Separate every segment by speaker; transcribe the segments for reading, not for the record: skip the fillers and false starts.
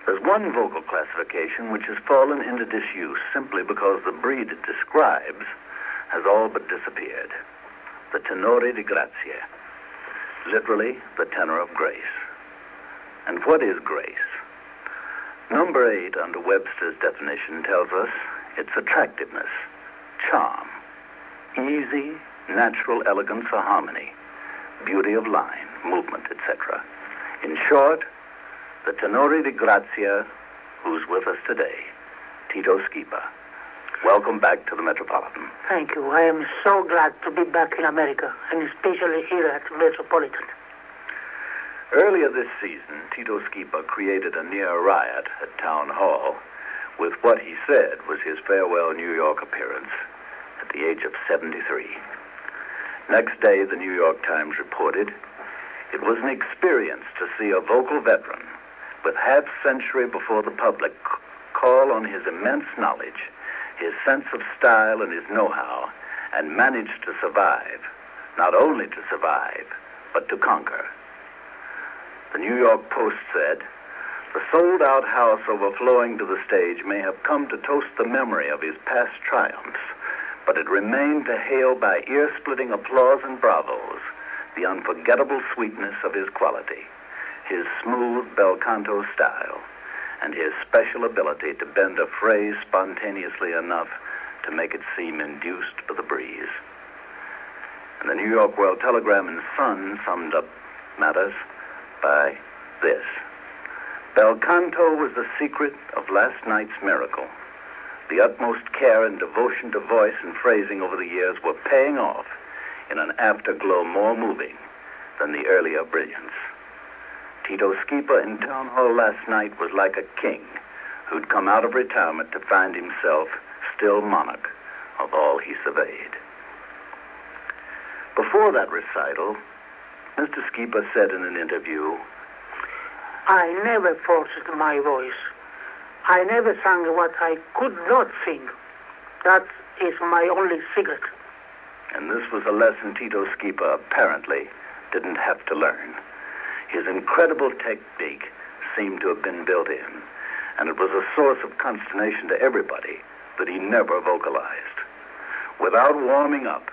Speaker 1: There's one vocal classification which has fallen into disuse simply because the breed it describes has all but disappeared. The tenore di grazia. Literally, the tenor of grace. And what is grace? Number 8 under Webster's definition tells us it's attractiveness, charm, easy, natural elegance or harmony, beauty of line, movement, etc. In short, the tenore di grazia who's with us today, Tito Schipa. Welcome back to the Metropolitan.
Speaker 2: Thank you. I am so glad to be back in America, and especially here at Metropolitan.
Speaker 1: Earlier this season, Tito Schipa created a near riot at Town Hall with what he said was his farewell New York appearance at the age of 73. Next day, the New York Times reported, it was an experience to see a vocal veteran with half-century before the public call on his immense knowledge, his sense of style and his know-how, and manage to survive, not only to survive, but to conquer. The New York Post said, the sold-out house overflowing to the stage may have come to toast the memory of his past triumphs, but it remained to hail by ear-splitting applause and bravos the unforgettable sweetness of his quality, his smooth bel canto style, and his special ability to bend a phrase spontaneously enough to make it seem induced by the breeze. And the New York World Telegram and Sun summed up matters by this. Bel canto was the secret of last night's miracle. The utmost care and devotion to voice and phrasing over the years were paying off in an afterglow more moving than the earlier brilliance. Tito Schipa in Town Hall last night was like a king who'd come out of retirement to find himself still monarch of all he surveyed. Before that recital, Mr. Schipa said in an interview,
Speaker 2: I never forced my voice. I never sang what I could not sing. That is my only secret.
Speaker 1: And this was a lesson Tito Schipa apparently didn't have to learn. His incredible technique seemed to have been built in, and it was a source of consternation to everybody that he never vocalized. Without warming up,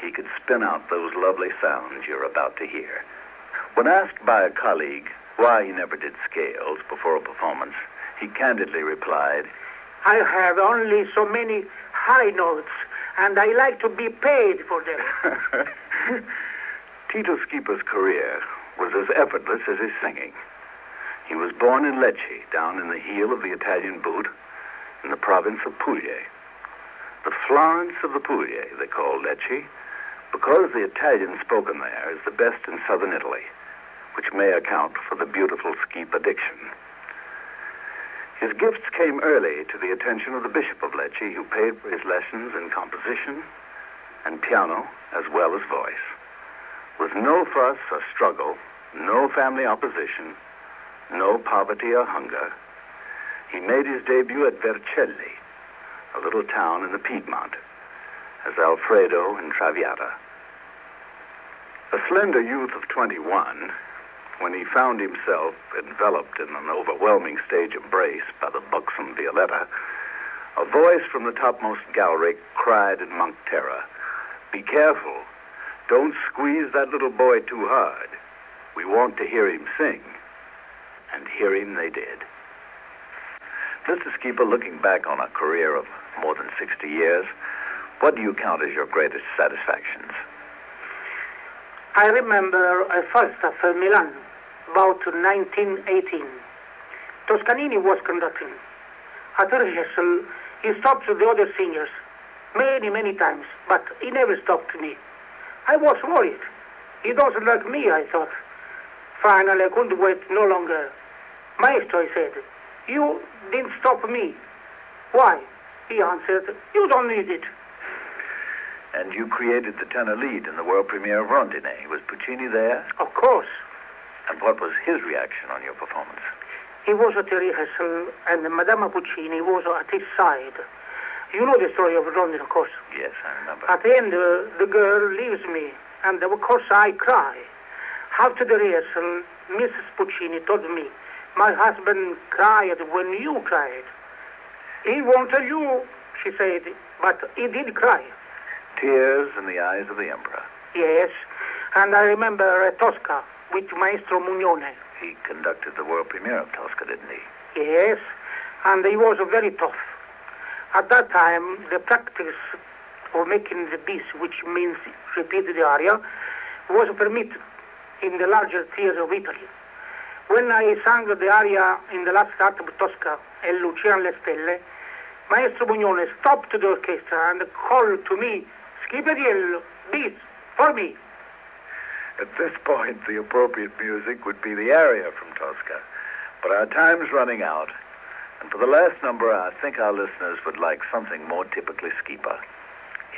Speaker 1: he could spin out those lovely sounds you're about to hear. When asked by a colleague why he never did scales before a performance, he candidly replied,
Speaker 2: I have only so many high notes, and I like to be paid for them.
Speaker 1: Tito Schipa's career was as effortless as his singing. He was born in Lecce, down in the heel of the Italian boot, in the province of Puglia. The Florence of the Puglia, they call Lecce, because the Italian spoken there is the best in southern Italy, which may account for the beautiful Schipa diction. His gifts came early to the attention of the Bishop of Lecce, who paid for his lessons in composition and piano, as well as voice. With no fuss or struggle, no family opposition, no poverty or hunger, he made his debut at Vercelli, a little town in the Piedmont, as Alfredo in Traviata. A slender youth of 21, when he found himself enveloped in an overwhelming stage embrace by the buxom Violetta, a voice from the topmost gallery cried in mock terror, "Be careful. Don't squeeze that little boy too hard. We want to hear him sing." And hear him they did. Mr. Schipa, looking back on a career of more than 60 years, what do you count as your greatest satisfactions?
Speaker 2: I remember a Falstaff in Milan, about 1918. Toscanini was conducting. At the rehearsal, he stopped the other singers many times, but he never stopped me. I was worried. He doesn't like me, I thought. Finally, I couldn't wait no longer. Maestro, I said, you didn't stop me. Why? He answered, you don't need it.
Speaker 1: And you created the tenor lead in the world premiere of Rondine. Was Puccini there?
Speaker 2: Of course.
Speaker 1: And what was his reaction on your performance?
Speaker 2: He was at the rehearsal, and Madame Puccini was at his side. You know the story of Rondine, of course.
Speaker 1: Yes, I remember.
Speaker 2: At the end, the girl leaves me, and of course I cry. After the rehearsal, Mrs. Puccini told me, My husband cried when you cried. He won't tell you, she said, but he did cry.
Speaker 1: Tears in the eyes of the emperor.
Speaker 2: Yes, and I remember Tosca with Maestro Mugnone.
Speaker 1: He conducted the world premiere of Tosca, didn't he?
Speaker 2: Yes, and he was very tough. At that time, the practice of making the bis, which means repeat the aria, was permitted in the larger theatres of Italy. When I sang the aria in the last act of Tosca, El Luciano le Stelle, Maestro Mugnone stopped the orchestra and called to me, Schiperiello, bis, for me.
Speaker 1: At this point, the appropriate music would be the aria from Tosca. But our time's running out, and for the last number, I think our listeners would like something more typically Schipa.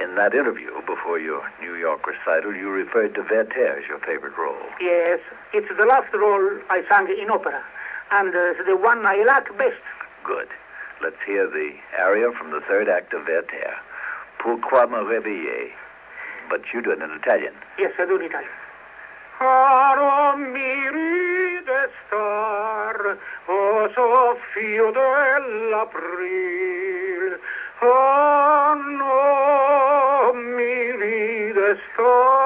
Speaker 1: In that interview before your New York recital, you referred to Werther as your favorite role.
Speaker 2: Yes, it's the last role I sang in opera, and the one I like best.
Speaker 1: Good. Let's hear the aria from the third act of Werther, Pourquoi me réveiller? But you do it in Italian.
Speaker 2: Yes, I do in Italian. Caro mi ride star, o soffio dell'april, oh no mi ride star.